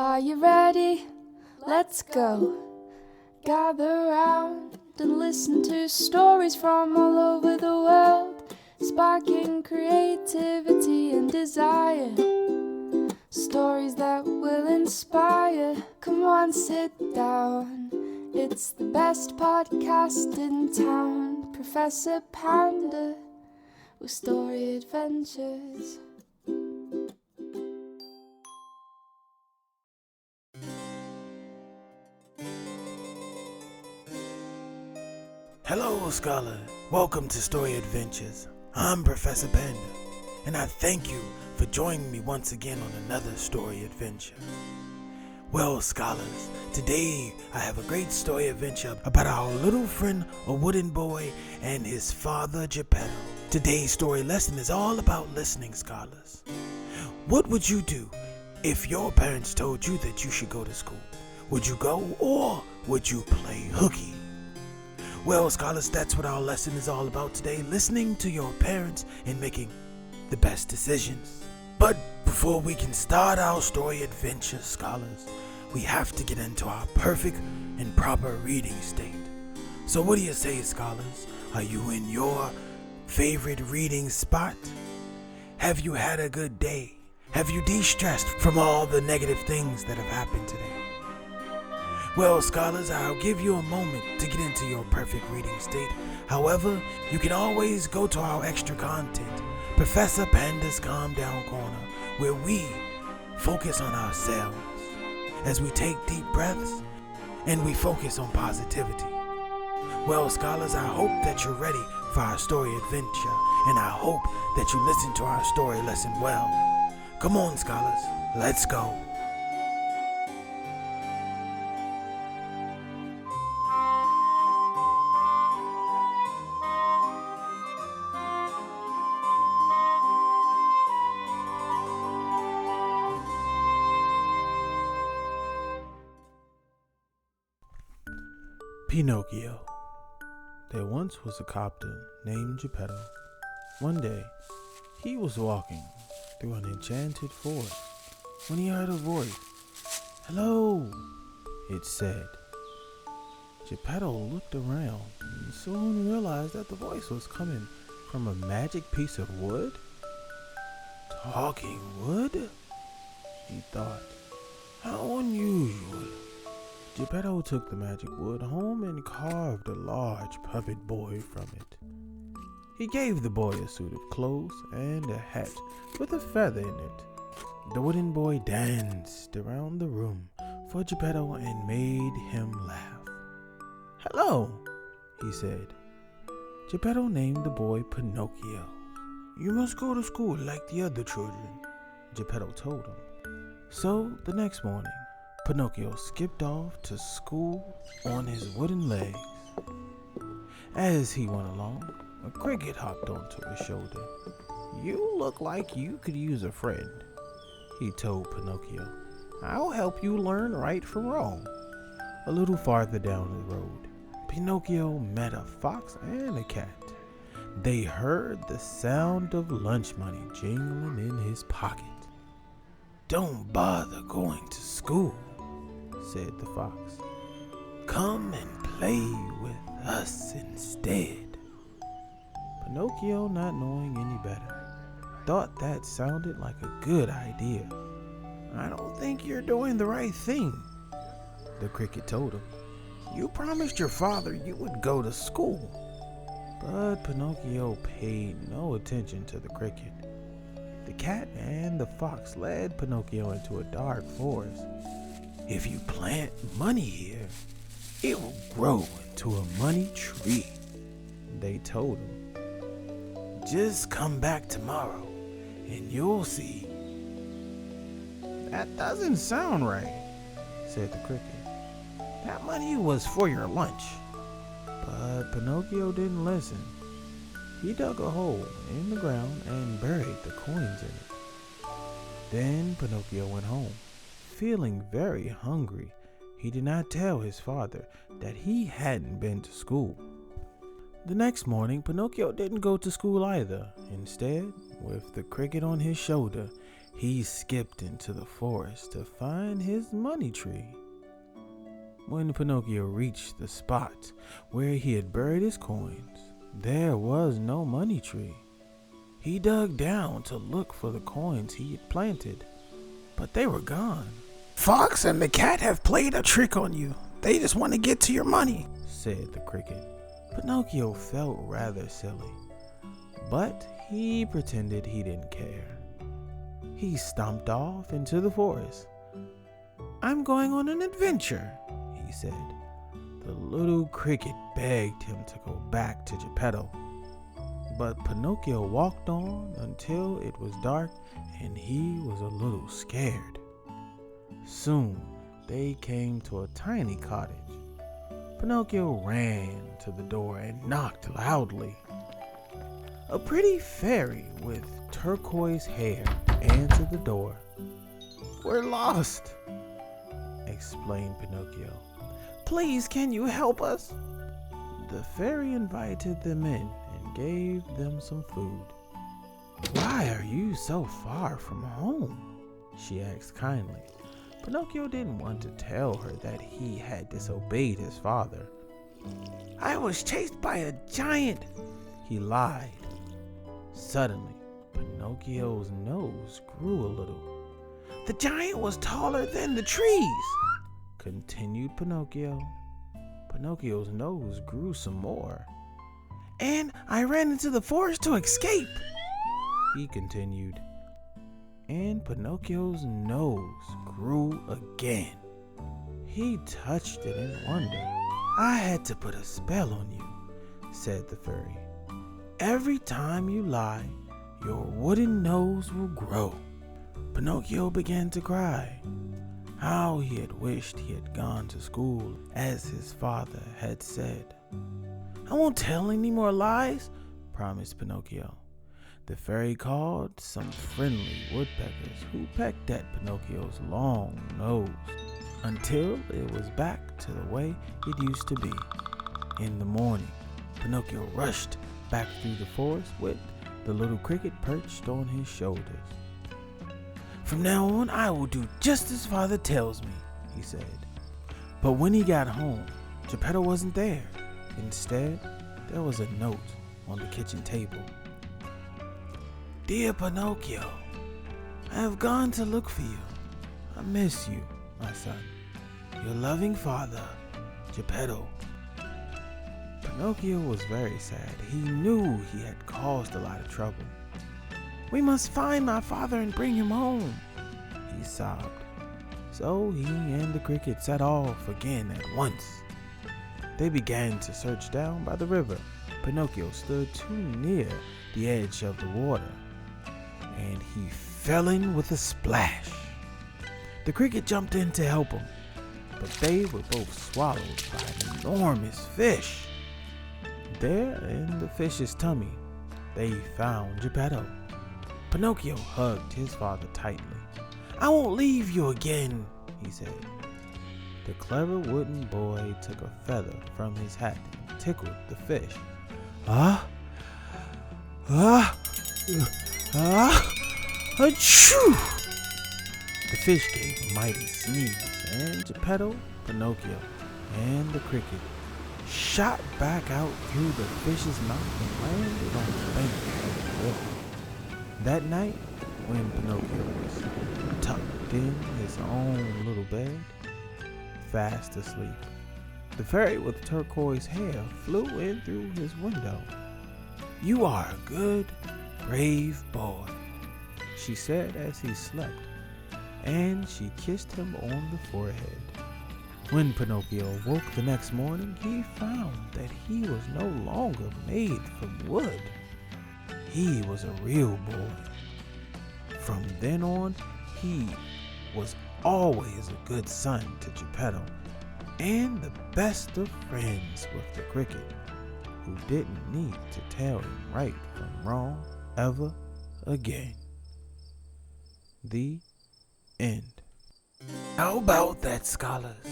Are you ready? Let's go. Gather round and listen to stories from all over the world, sparking creativity and desire. Stories that will inspire. Come on, sit down. It's the best podcast in town. Professor Panda with story adventures. Hello, scholar. Welcome to Story Adventures. I'm Professor Panda, and I thank you for joining me once again on another story adventure. Well, scholars, today I have a great story adventure about our little friend, a wooden boy, and his father, Geppetto. Today's story lesson is all about listening, scholars. What would you do if your parents told you that you should go to school? Would you go, or would you play hooky? Well, scholars, that's what our lesson is all about today, listening to your parents and making the best decisions. But before we can start our story adventure, scholars, we have to get into our perfect and proper reading state. So what do you say, scholars? Are you in your favorite reading spot? Have you had a good day? Have you de-stressed from all the negative things that have happened today? Well, scholars, I'll give you a moment to get into your perfect reading state. However, you can always go to our extra content, Professor Panda's Calm Down Corner, where we focus on ourselves as we take deep breaths and we focus on positivity. Well, scholars, I hope that you're ready for our story adventure, and I hope that you listen to our story lesson well. Come on, scholars, let's go. Pinocchio. There once was a copter named Geppetto. One day, he was walking through an enchanted forest when he heard a voice. "Hello," it said. Geppetto looked around and soon realized that the voice was coming from a magic piece of wood. Talking wood? He thought. How unusual. Geppetto took the magic wood home and carved a large puppet boy from it. He gave the boy a suit of clothes and a hat with a feather in it. The wooden boy danced around the room for Geppetto and made him laugh. "Hello," he said. Geppetto named the boy Pinocchio. "You must go to school like the other children," Geppetto told him. So the next morning, Pinocchio skipped off to school on his wooden legs. As he went along, a cricket hopped onto his shoulder. "You look like you could use a friend," he told Pinocchio. "I'll help you learn right from wrong." A little farther down the road, Pinocchio met a fox and a cat. They heard the sound of lunch money jingling in his pocket. "Don't bother going to school," said the fox. "Come and play with us instead." Pinocchio, not knowing any better, thought that sounded like a good idea. "I don't think you're doing the right thing," the cricket told him. "You promised your father you would go to school." But Pinocchio paid no attention to the cricket. The cat and the fox led Pinocchio into a dark forest. "If you plant money here, it will grow into a money tree," they told him. "Just come back tomorrow and you'll see." "That doesn't sound right," said the cricket. "That money was for your lunch." But Pinocchio didn't listen. He dug a hole in the ground and buried the coins in it. Then Pinocchio went home. Feeling very hungry, he did not tell his father that he hadn't been to school. The next morning, Pinocchio didn't go to school either. Instead, with the cricket on his shoulder, he skipped into the forest to find his money tree. When Pinocchio reached the spot where he had buried his coins, there was no money tree. He dug down to look for the coins he had planted, but they were gone. "Fox and the cat have played a trick on you. They just want to get to your money," said the cricket. Pinocchio felt rather silly, but he pretended he didn't care. He stomped off into the forest. "I'm going on an adventure," he said. The little cricket begged him to go back to Geppetto, but Pinocchio walked on until it was dark and he was a little scared. Soon they came to a tiny cottage. Pinocchio ran to the door and knocked loudly. A pretty fairy with turquoise hair answered the door. "We're lost," explained Pinocchio. "Please, can you help us?" The fairy invited them in and gave them some food. "Why are you so far from home?" she asked kindly. Pinocchio didn't want to tell her that he had disobeyed his father. "I was chased by a giant," he lied. Suddenly, Pinocchio's nose grew a little. "The giant was taller than the trees," continued Pinocchio. Pinocchio's nose grew some more. "And I ran into the forest to escape," he continued. And Pinocchio's nose grew again. He touched it in wonder. "I had to put a spell on you," said the fairy. "Every time you lie, your wooden nose will grow." Pinocchio began to cry. How he had wished he had gone to school, as his father had said. "I won't tell any more lies," promised Pinocchio. The fairy called some friendly woodpeckers who pecked at Pinocchio's long nose until it was back to the way it used to be. In the morning, Pinocchio rushed back through the forest with the little cricket perched on his shoulders. "From now on, I will do just as father tells me," he said. But when he got home, Geppetto wasn't there. Instead, there was a note on the kitchen table. "Dear Pinocchio, I have gone to look for you. I miss you, my son. Your loving father, Geppetto." Pinocchio was very sad. He knew he had caused a lot of trouble. "We must find my father and bring him home," he sobbed. So he and the cricket set off again at once. They began to search down by the river. Pinocchio stood too near the edge of the water, and he fell in with a splash. The cricket jumped in to help him, but they were both swallowed by an enormous fish. There in the fish's tummy, they found Geppetto. Pinocchio hugged his father tightly. "I won't leave you again," he said. The clever wooden boy took a feather from his hat and tickled the fish. Achoo! The fish gave a mighty sneeze, and Geppetto, Pinocchio, and the cricket shot back out through the fish's mouth and landed on the bank of the river. That night, when Pinocchio was tucked in his own little bed, fast asleep, the fairy with turquoise hair flew in through his window. "You are a good, brave boy," she said as he slept, and she kissed him on the forehead. When Pinocchio woke the next morning, he found that he was no longer made from wood. He was a real boy. From then on, he was always a good son to Geppetto, and the best of friends with the cricket, who didn't need to tell him right from wrong ever again. The end. How about that, scholars?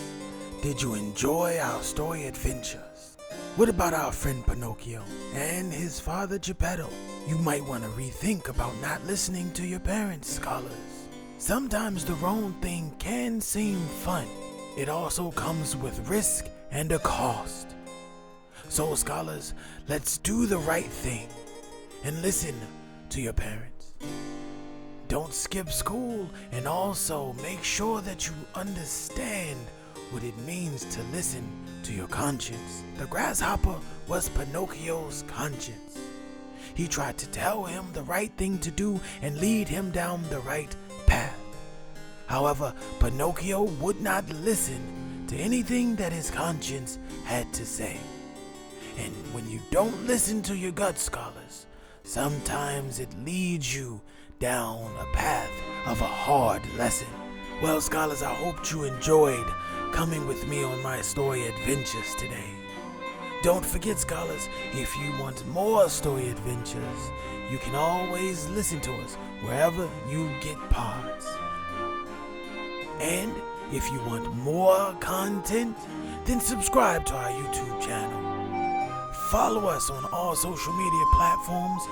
Did you enjoy our story adventures? What about our friend Pinocchio and his father Geppetto? You might want to rethink about not listening to your parents, scholars. Sometimes the wrong thing can seem fun. It also comes with risk and a cost. So scholars, let's do the right thing and listen to your parents. Don't skip school, and also make sure that you understand what it means to listen to your conscience. The grasshopper was Pinocchio's conscience. He tried to tell him the right thing to do and lead him down the right path. However, Pinocchio would not listen to anything that his conscience had to say. And when you don't listen to your gut, scholars, sometimes it leads you down a path of a hard lesson. Well, scholars, I hope you enjoyed coming with me on my story adventures today. Don't forget, scholars, if you want more story adventures, you can always listen to us wherever you get pods. And if you want more content, then subscribe to our YouTube channel. Follow us on all social media platforms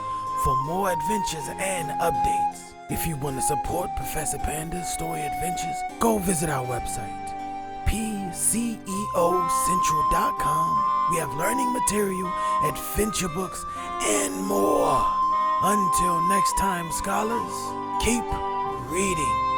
for more adventures and updates. If you want to support Professor Panda's story adventures, go visit our website, pceocentral.com. We have learning material, adventure books, and more. Until next time, scholars, keep reading.